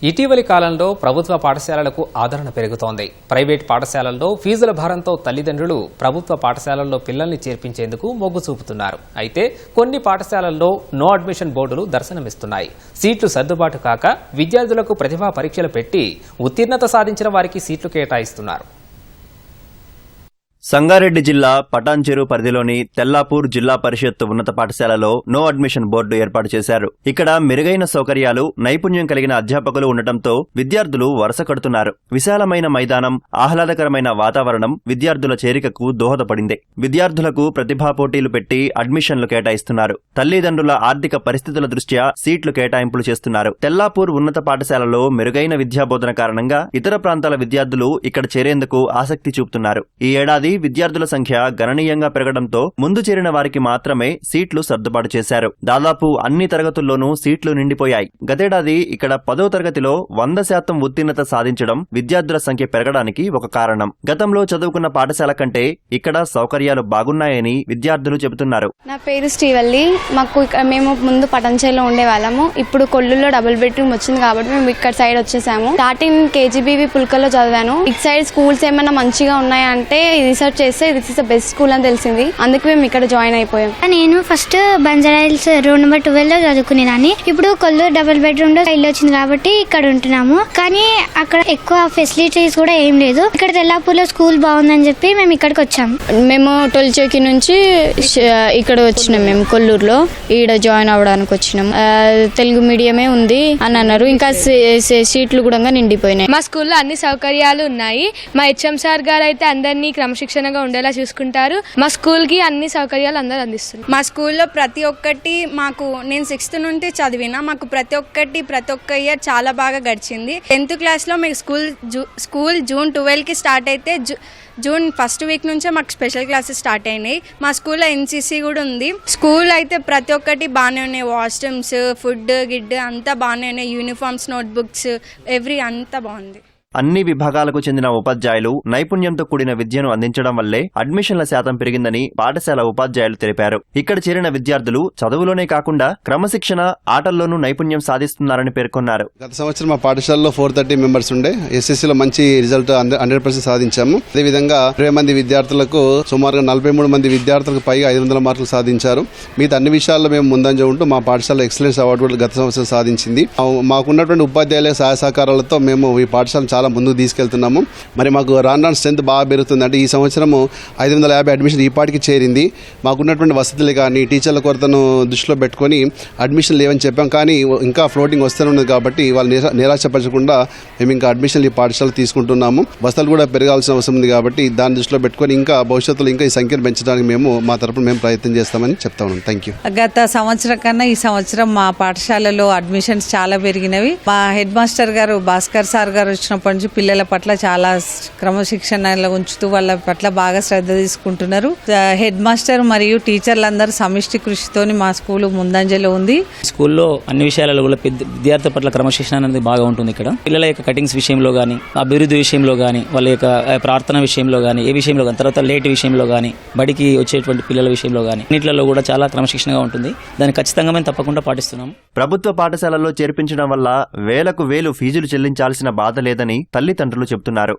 ఇటీవలి కాలంలో ప్రభుత్వ పాఠశాలలకు ఆదరణ పెరుగుతోంది. ప్రైవేట్ పాఠశాలల్లో ఫీజుల భారంతో తల్లిదండ్రులు ప్రభుత్వ పాఠశాలల్లో పిల్లల్ని చేర్పించేందుకు మొగ్గు చూపుతున్నారు. అయితే కొన్ని పాఠశాలల్లో నో అడ్మిషన్ బోర్డులు దర్శనమిస్తున్నాయి. సీట్లు సర్దుబాటు కాక విద్యార్థులకు ప్రతిభా పరీక్షలు పెట్టి ఉత్తీర్ణత సాధించిన వారికి సీట్లు కేటాయిస్తున్నారు. సంగారెడ్డి జిల్లా పటాన్చెరు పరిధిలోని తెల్లాపూర్ జిల్లా పరిషత్ ఉన్నత పాఠశాలలో నో అడ్మిషన్ బోర్డు ఏర్పాటు చేశారు. ఇక్కడ మెరుగైన సౌకర్యాలు, నైపుణ్యం కలిగిన అధ్యాపకులు ఉండటంతో విద్యార్థులు వరుస కడుతున్నారు. విశాలమైన మైదానం, ఆహ్లాదకరమైన వాతావరణం విద్యార్థుల చేరికకు దోహదపడింది. విద్యార్థులకు ప్రతిభా పోటీలు పెట్టి అడ్మిషన్లు కేటాయిస్తున్నారు. తల్లిదండ్రుల ఆర్థిక పరిస్థితుల దృష్ట్యా సీట్లు కేటాయింపులు చేస్తున్నారు. తెల్లాపూర్ ఉన్నత పాఠశాలలో మెరుగైన విద్యాబోధన కారణంగా ఇతర ప్రాంతాల విద్యార్థులు ఇక్కడ చేరేందుకు ఆసక్తి చూపుతున్నారు. ఈ ఏడాది విద్యార్థుల సంఖ్య గణనీయంగా పెరగడంతో ముందు చేరిన వారికి మాత్రమే సీట్లు సర్దుబాటు చేశారు. దాదాపు అన్ని తరగతుల్లోనూ సీట్లు నిండిపోయాయి. గతేడాది ఇక్కడ 10వ తరగతిలో 100% ఉత్తీర్ణత సాధించడం విద్యార్థుల సంఖ్య పెరగడానికి ఒక కారణం. గతంలో చదువుకున్న పాఠశాల కంటే ఇక్కడ సౌకర్యాలు బాగున్నాయని విద్యార్థులు చెబుతున్నారు. నా పేరు శ్రీవల్లి. మేము ముందు పటంచెలో ఉండేవాళ్ళము. ఇప్పుడు కొల్లులో డబుల్ బెడ్రూమ్ వచ్చింది కాబట్టి మేము ఇక్కడ సైడ్ వచ్చేసాము. స్టార్టింగ్ కేజీబీవీ పుల్కలో చదివాను. ఇటు సైడ్ స్కూల్స్ ఏమైనా మంచిగా ఉన్నాయంటే రీసెర్చ్ చేస్తే this is the best school అని తెలిసింది. అందుకే మేము ఇక్కడ జాయిన్ అయిపోయాం. నేను ఫస్ట్ బంజారాహిల్స్ రోడ్ నెంబర్ 12 లో చదువుకునేదాన్ని. ఇప్పుడు కొల్లూరు డబుల్ బెడ్రూమ్ లో ఇల్లు వచ్చింది కాబట్టి ఇక్కడ ఉంటున్నాము. కానీ అక్కడ ఎక్కువ ఫెసిలిటీస్ కూడా ఏం లేదు. ఇక్కడ తెల్లాపూర్ లో స్కూల్ బాగుందని చెప్పి మేము ఇక్కడికి వచ్చాము. మేము టొల్చోకి నుంచి ఇక్కడ వచ్చినాం. మేము కొల్లూరులో ఈడ జాయిన్ అవ్వడానికి వచ్చినాం. తెలుగు మీడియమే ఉంది అని అన్నారు. ఇంకా సీట్లు కూడా నిండిపోయినాయి. మా స్కూల్లో అన్ని సౌకర్యాలు ఉన్నాయి. మా హెచ్ఎం సార్ గారు అయితే అందరినీ క్రమశిక్షణగా ఉండేలా చూసుకుంటారు. మా స్కూల్ కి అన్ని సౌకర్యాలు అందరూ అందిస్తున్నారు. మా స్కూల్లో ప్రతి ఒక్కటి నేను 6th నుండి చదివినా మాకు ప్రతి ఒక్క ఇయర్ చాలా బాగా గడిచింది. 10th క్లాస్లో మీకు స్కూల్ జూన్ 12కి స్టార్ట్ అయితే జూన్ ఫస్ట్ వీక్ నుంచే మాకు స్పెషల్ క్లాసెస్ స్టార్ట్ అయినాయి. మా స్కూల్లో ఎన్సీసీ కూడా ఉంది. స్కూల్ అయితే ప్రతి ఒక్కటి బాగానే ఉన్నాయి. వాష్రూమ్స్, ఫుడ్ అంతా బాగానే ఉన్నాయి. యూనిఫామ్స్, నోట్బుక్స్ అంతా బాగుంది. అన్ని విభాగాలకు చెందిన ఉపాధ్యాయులు నైపుణ్యంతో కూడిన విద్యను అందించడం వల్లే అడ్మిషన్ల శాతం పెరిగిందని పాఠశాల ఉపాధ్యాయులు తెలిపారు. ఇక్కడ చేరిన విద్యార్థులు చదువులోనే కాకుండా క్రమశిక్షణ, ఆటల్లోనూ నైపుణ్యం సాధిస్తున్నారని పేర్కొన్నారు. గత సంవత్సరం మా పాఠశాలలో 430 మెంబర్స్ ఉండే. ఎస్ఎస్సీలో మంచి రిజల్ట్ 100% సాధించాము. అదేవిధంగా 20 మంది విద్యార్థులకు సుమారుగా 43 మంది విద్యార్థులకు పైగా 500 మార్కులు సాధించారు. మిగతా అన్ని విషయాల్లో మేము ముందంజ ఉంటూ మా పాఠశాల ఎక్సలెన్స్ అవార్డు కూడా గత సంవత్సరం సాధించింది. మాకున్నటువంటి ఉపాధ్యాయుల సహాయ సహకారాలతో మేము ఈ పాఠశాల చాలా ముందుకు తీసుకెళ్తున్నాము. మరి మాకు రాను స్ట్రెంత్ బాగా పెరుగుతుంది. అంటే ఈ సంవత్సరము 550 అడ్మిషన్ ఈ పాటికి చేరింది. మాకున్నటువంటి వసతులు కానీ టీచర్ల కొరతను దృష్టిలో పెట్టుకొని అడ్మిషన్ లేవని చెప్పాం. కానీ ఇంకా ఫ్లోటింగ్ వస్తూనే ఉన్నది కాబట్టి వాళ్ళు నిరాశపరచకుండా మేము ఇంకా అడ్మిషన్లు ఈ పాఠశాల తీసుకుంటున్నాము. వసతులు కూడా పెరగాల్సిన అవసరం ఉంది కాబట్టి దాన్ని దృష్టిలో పెట్టుకొని ఇంకా భవిష్యత్తులో ఇంకా ఈ సంఖ్యను పెంచడానికి మా తరపున మేము ప్రయత్నం చేస్తామని చెప్తా ఉన్నాం. Thank you. గత సంవత్సరం కన్నా ఈ సంవత్సరం మా పాఠశాలలో అడ్మిషన్స్ చాలా పెరిగినవి. మా హెడ్ మాస్టర్ గారు భాస్కర్ సార్ గారు వచ్చినప్పటి నుంచి పిల్లల పట్ల చాలా క్రమశిక్షణలో ఉంచుతూ వాళ్ళ పట్ల బాగా శ్రద్ధ తీసుకుంటున్నారు. హెడ్ మాస్టర్ మరియు టీచర్లందరూ సమిష్టి కృషితోని మా స్కూల్ ముందంజలో ఉంది. స్కూల్లో అన్ని విషయాలలో కూడా విద్యార్థుల పట్ల క్రమశిక్షణ అనేది బాగా ఉంటుంది. ఇక్కడ పిల్లల యొక్క కటింగ్స్ విషయంలో కానీ, అభివృద్ధి విషయంలో కానీ, వాళ్ళ యొక్క ప్రార్థన విషయంలో కానీ, ఏ విషయంలో కానీ, తర్వాత లేట్ విషయంలో కానీ, బడికి వచ్చేటువంటి పిల్లల విషయంలో కానీ అన్నిట్లలో కూడా చాలా క్రమశిక్షణగా ఉంటుంది. దాన్ని ఖచ్చితంగా మేము తప్పకుండా పాటిస్తున్నాం. ప్రభుత్వ పాఠశాలల్లో చేర్పించడం వల్ల వేలకు వేలు ఫీజులు చెల్లించాల్సిన బాధ లేదని తల్లిదండ్రులు చెబుతున్నారు.